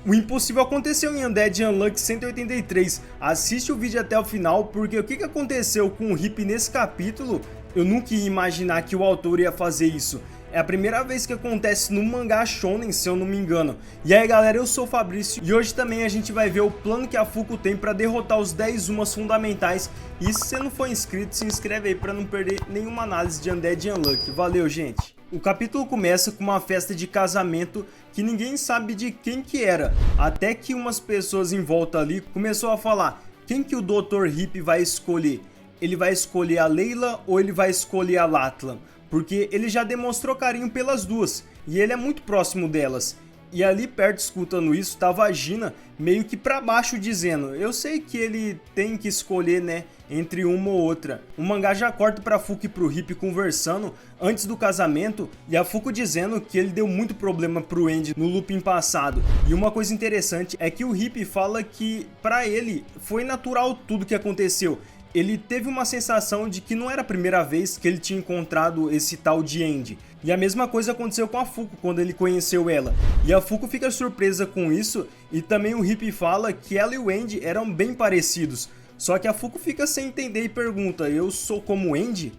O impossível aconteceu em Undead Unluck 183. Assiste o vídeo até o final, porque o que aconteceu com o Hip nesse capítulo, eu nunca ia imaginar que o autor ia fazer isso. É a primeira vez que acontece no mangá shonen, se eu não me engano. E aí galera, eu sou o Fabrício e hoje também a gente vai ver o plano que a Fuko tem para derrotar os 10 Umas fundamentais. E se você não for inscrito, se inscreve aí para não perder nenhuma análise de Undead Unluck. Valeu, gente! O capítulo começa com uma festa de casamento que ninguém sabe de quem que era, até que umas pessoas em volta ali começou a falar: quem que o Dr. Hip vai escolher? Ele vai escolher a Layla ou ele vai escolher a Latlan? Porque ele já demonstrou carinho pelas duas e ele é muito próximo delas. E ali perto, escutando isso, tava a Gina meio que pra baixo dizendo: eu sei que ele tem que escolher, né, entre uma ou outra. O mangá já corta pra Fuko e pro Hip conversando antes do casamento e a Fuko dizendo que ele deu muito problema pro Andy no looping passado. E uma coisa interessante é que o Hip fala que pra ele foi natural tudo que aconteceu. Ele teve uma sensação de que não era a primeira vez que ele tinha encontrado esse tal de Andy. E a mesma coisa aconteceu com a Fuko quando ele conheceu ela. E a Fuko fica surpresa com isso e também o Hip fala que ela e o Andy eram bem parecidos. Só que a Fuko fica sem entender e pergunta: eu sou como o Andy?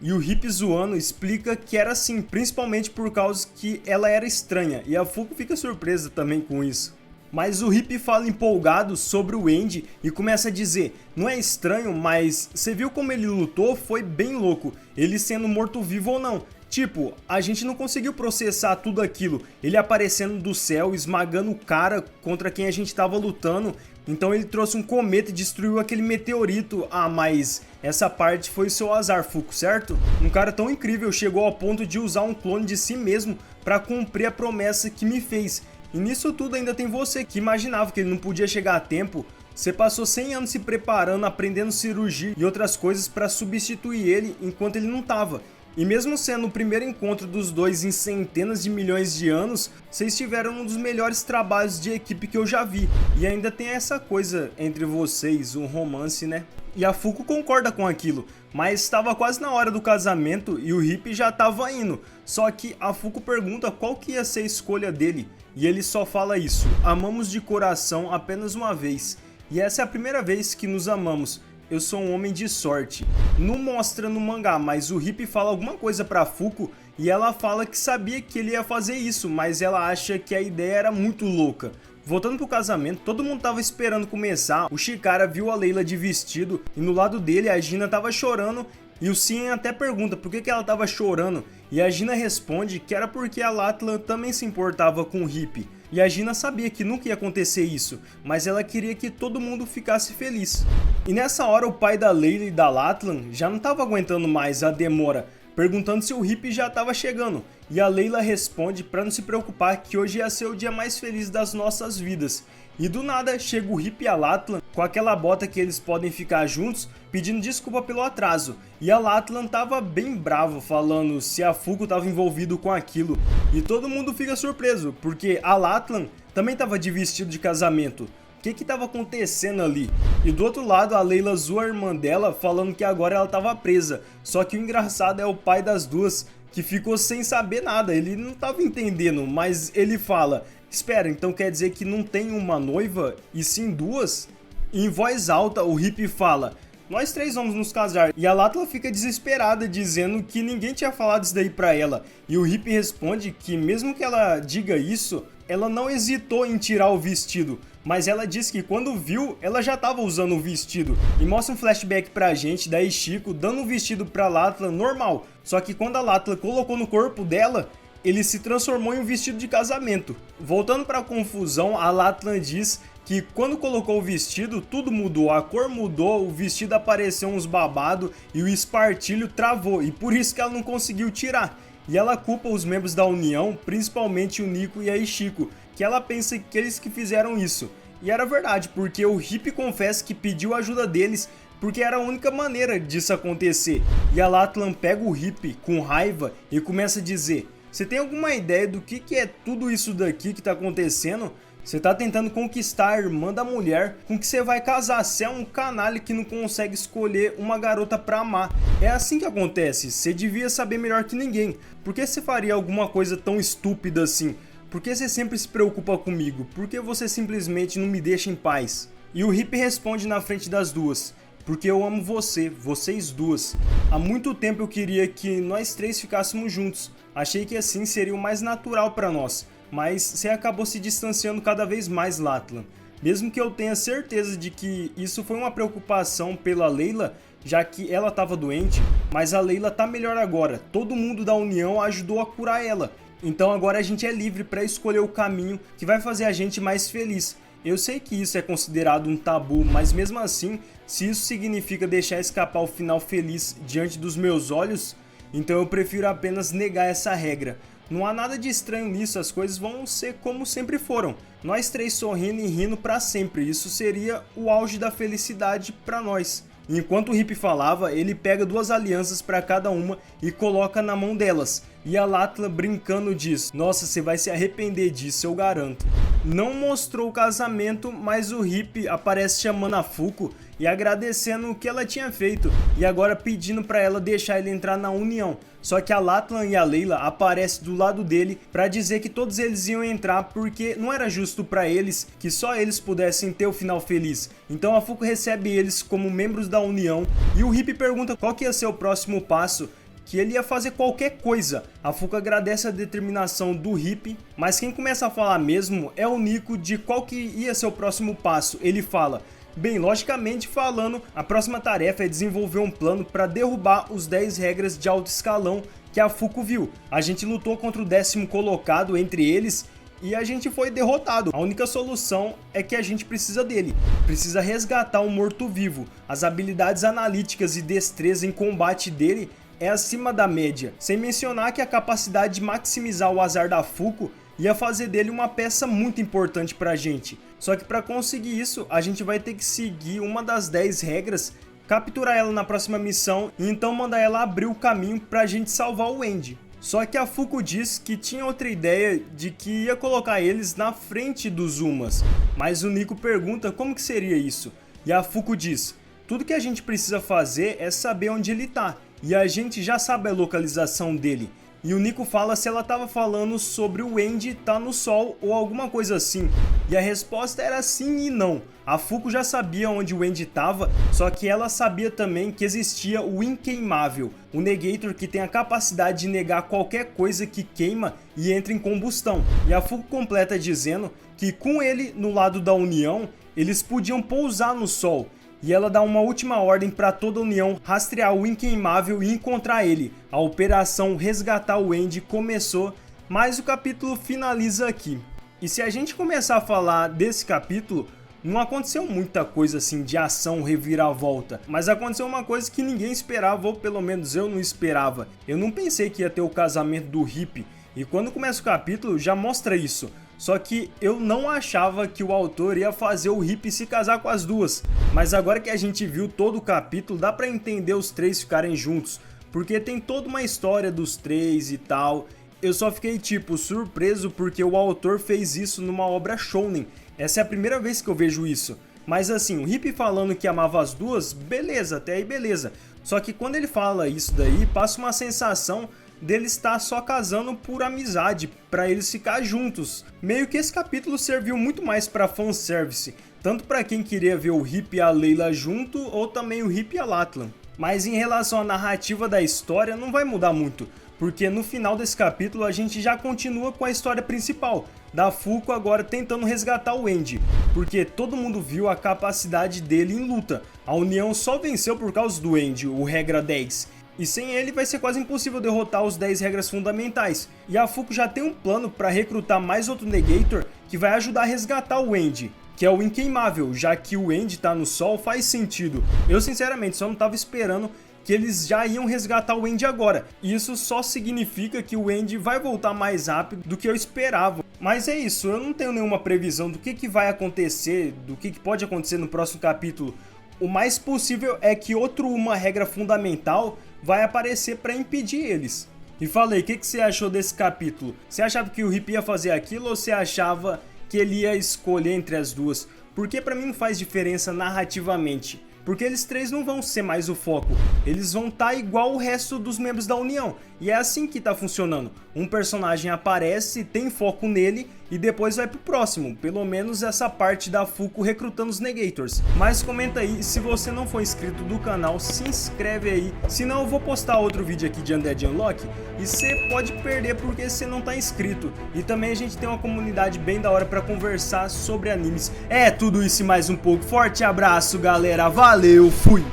E o Hip zoando explica que era assim, principalmente por causa que ela era estranha. E a Fuko fica surpresa também com isso. Mas o Hip fala empolgado sobre o Andy e começa a dizer: não é estranho, mas você viu como ele lutou? Foi bem louco, ele sendo morto-vivo ou não. Tipo, a gente não conseguiu processar tudo aquilo, ele aparecendo do céu, esmagando o cara contra quem a gente tava lutando. Então ele trouxe um cometa e destruiu aquele meteorito. Ah, mas essa parte foi o seu azar, Fuko, certo? Um cara tão incrível chegou ao ponto de usar um clone de si mesmo para cumprir a promessa que me fez. E nisso tudo ainda tem você que imaginava que ele não podia chegar a tempo. Você passou 100 anos se preparando, aprendendo cirurgia e outras coisas para substituir ele enquanto ele não estava. E mesmo sendo o primeiro encontro dos dois em centenas de milhões de anos, vocês tiveram um dos melhores trabalhos de equipe que eu já vi. E ainda tem essa coisa entre vocês, um romance, né? E a Fuko concorda com aquilo, mas estava quase na hora do casamento e o Hip já estava indo. Só que a Fuko pergunta qual que ia ser a escolha dele. E ele só fala isso: amamos de coração apenas uma vez. E essa é a primeira vez que nos amamos. Eu sou um homem de sorte. Não mostra no mangá, mas o Hip fala alguma coisa pra Fuko e ela fala que sabia que ele ia fazer isso, mas ela acha que a ideia era muito louca. Voltando pro casamento, todo mundo tava esperando começar. O Chikara viu a Layla de vestido e no lado dele a Gina tava chorando. E o Cien até pergunta por que ela tava chorando, e a Gina responde que era porque a Latlan também se importava com o Hip. E a Gina sabia que nunca ia acontecer isso, mas ela queria que todo mundo ficasse feliz. E nessa hora o pai da Layla e da Latlan já não tava aguentando mais a demora, perguntando se o Hip já estava chegando. E a Layla responde para não se preocupar que hoje ia ser o dia mais feliz das nossas vidas. E do nada chega o Hip e a Latlan com aquela bota que eles podem ficar juntos, pedindo desculpa pelo atraso. E a Latlan tava bem bravo, falando se a Fuko tava envolvido com aquilo. E todo mundo fica surpreso, porque a Latlan também tava de vestido de casamento. O que tava acontecendo ali? E do outro lado a Layla zoa a irmã dela, falando que agora ela tava presa. Só que o engraçado é o pai das duas, que ficou sem saber nada, ele não tava entendendo, mas ele fala: espera, então quer dizer que não tem uma noiva e sim duas? E em voz alta o Hip fala: nós três vamos nos casar. E a Latla fica desesperada, dizendo que ninguém tinha falado isso daí pra ela. E o Hip responde que mesmo que ela diga isso, ela não hesitou em tirar o vestido, mas ela diz que quando viu, ela já estava usando o vestido. E mostra um flashback pra gente da Ishiko dando um vestido pra Latla normal. Só que quando a Latla colocou no corpo dela, ele se transformou em um vestido de casamento. Voltando para a confusão, a Latlan diz que quando colocou o vestido, tudo mudou, a cor mudou, o vestido apareceu uns babados e o espartilho travou, e por isso que ela não conseguiu tirar. E ela culpa os membros da União, principalmente o Nico e a Ishiko, que ela pensa que eles que fizeram isso. E era verdade, porque o Hip confessa que pediu a ajuda deles, porque era a única maneira disso acontecer. E a Latlan pega o Hip com raiva e começa a dizer: você tem alguma ideia do que é tudo isso daqui que tá acontecendo? Você tá tentando conquistar a irmã da mulher com que você vai casar. Você é um canalha que não consegue escolher uma garota pra amar. É assim que acontece. Você devia saber melhor que ninguém. Por que você faria alguma coisa tão estúpida assim? Por que você sempre se preocupa comigo? Por que você simplesmente não me deixa em paz? E o Hip responde na frente das duas: porque eu amo você, vocês duas. Há muito tempo eu queria que nós três ficássemos juntos. Achei que assim seria o mais natural para nós. Mas você acabou se distanciando cada vez mais, Latlan. Mesmo que eu tenha certeza de que isso foi uma preocupação pela Layla, já que ela estava doente, mas a Layla tá melhor agora. Todo mundo da União ajudou a curar ela. Então agora a gente é livre para escolher o caminho que vai fazer a gente mais feliz. Eu sei que isso é considerado um tabu, mas mesmo assim, se isso significa deixar escapar o final feliz diante dos meus olhos, então eu prefiro apenas negar essa regra. Não há nada de estranho nisso, as coisas vão ser como sempre foram. Nós três sorrindo e rindo para sempre, isso seria o auge da felicidade para nós. Enquanto o Hip falava, ele pega duas alianças para cada uma e coloca na mão delas. E a Latlan brincando diz: nossa, você vai se arrepender disso, eu garanto. Não mostrou o casamento, mas o Hip aparece chamando a Fuko e agradecendo o que ela tinha feito, e agora pedindo para ela deixar ele entrar na união. Só que a Latlan e a Layla aparecem do lado dele para dizer que todos eles iam entrar porque não era justo para eles que só eles pudessem ter o final feliz. Então a Fuko recebe eles como membros da união e o Hip pergunta qual que ia ser o próximo passo, que ele ia fazer qualquer coisa. A Fuko agradece a determinação do Hip, mas quem começa a falar mesmo é o Nico de qual que ia ser o próximo passo. Ele fala: bem, logicamente falando, a próxima tarefa é desenvolver um plano para derrubar os 10 regras de alto escalão que a Fuko viu. A gente lutou contra o 10º colocado entre eles e a gente foi derrotado. A única solução é que a gente precisa dele. Precisa resgatar um morto-vivo. As habilidades analíticas e destreza em combate dele é acima da média. Sem mencionar que a capacidade de maximizar o azar da Fuko ia fazer dele uma peça muito importante pra gente. Só que para conseguir isso, a gente vai ter que seguir uma das 10 regras, capturar ela na próxima missão e então mandar ela abrir o caminho pra gente salvar o Andy. Só que a Fuko diz que tinha outra ideia de que ia colocar eles na frente dos Umas, mas o Nico pergunta como que seria isso. E a Fuko diz: tudo que a gente precisa fazer é saber onde ele tá, e a gente já sabe a localização dele. E o Nico fala se ela estava falando sobre o Andy tá no sol ou alguma coisa assim. E a resposta era sim e não. A Fuko já sabia onde o Andy estava, só que ela sabia também que existia o Inqueimável, o Negator que tem a capacidade de negar qualquer coisa que queima e entra em combustão. E a Fuko completa dizendo que com ele no lado da União, eles podiam pousar no sol. E ela dá uma última ordem para toda a União rastrear o Inqueimável e encontrar ele. A operação Resgatar o Andy começou, mas o capítulo finaliza aqui. E se a gente começar a falar desse capítulo, não aconteceu muita coisa assim de ação, reviravolta, mas aconteceu uma coisa que ninguém esperava, ou pelo menos eu não esperava. Eu não pensei que ia ter o casamento do Hip, e quando começa o capítulo já mostra isso. Só que eu não achava que o autor ia fazer o Hip se casar com as duas. Mas agora que a gente viu todo o capítulo, dá pra entender os três ficarem juntos. Porque tem toda uma história dos três e tal. Eu só fiquei tipo surpreso porque o autor fez isso numa obra shounen. Essa é a primeira vez que eu vejo isso. Mas assim, o Hip falando que amava as duas, beleza, até aí beleza. Só que quando ele fala isso daí, passa uma sensação dele estar só casando por amizade, para eles ficar juntos. Meio que esse capítulo serviu muito mais para fanservice, tanto para quem queria ver o Hip e a Layla junto, ou também o Hip e a Latlan. Mas em relação à narrativa da história, não vai mudar muito, porque no final desse capítulo a gente já continua com a história principal, da Fuko agora tentando resgatar o Andy, porque todo mundo viu a capacidade dele em luta. A União só venceu por causa do Andy, o regra 10. E sem ele vai ser quase impossível derrotar os 10 regras fundamentais. E a Fuko já tem um plano para recrutar mais outro Negator que vai ajudar a resgatar o Andy, que é o Inqueimável, já que o Andy tá no sol faz sentido. Eu sinceramente só não tava esperando que eles já iam resgatar o Andy agora. Isso só significa que o Andy vai voltar mais rápido do que eu esperava. Mas é isso, eu não tenho nenhuma previsão do que vai acontecer, do que pode acontecer no próximo capítulo. O mais possível é que uma regra fundamental vai aparecer para impedir eles. E falei, o que você achou desse capítulo? Você achava que o Hip ia fazer aquilo ou você achava que ele ia escolher entre as duas? Porque para mim não faz diferença narrativamente. porque eles três não vão ser mais o foco, eles vão estar igual o resto dos membros da União, e é assim que tá funcionando. Um personagem aparece, tem foco nele e depois vai pro próximo, pelo menos essa parte da Fuko recrutando os Negators. Mas comenta aí, se você não for inscrito do canal, se inscreve aí, senão eu vou postar outro vídeo aqui de Undead Unlock e você pode perder porque você não tá inscrito. E também a gente tem uma comunidade bem da hora pra conversar sobre animes. É tudo isso e mais um pouco. Forte abraço, galera, valeu, fui!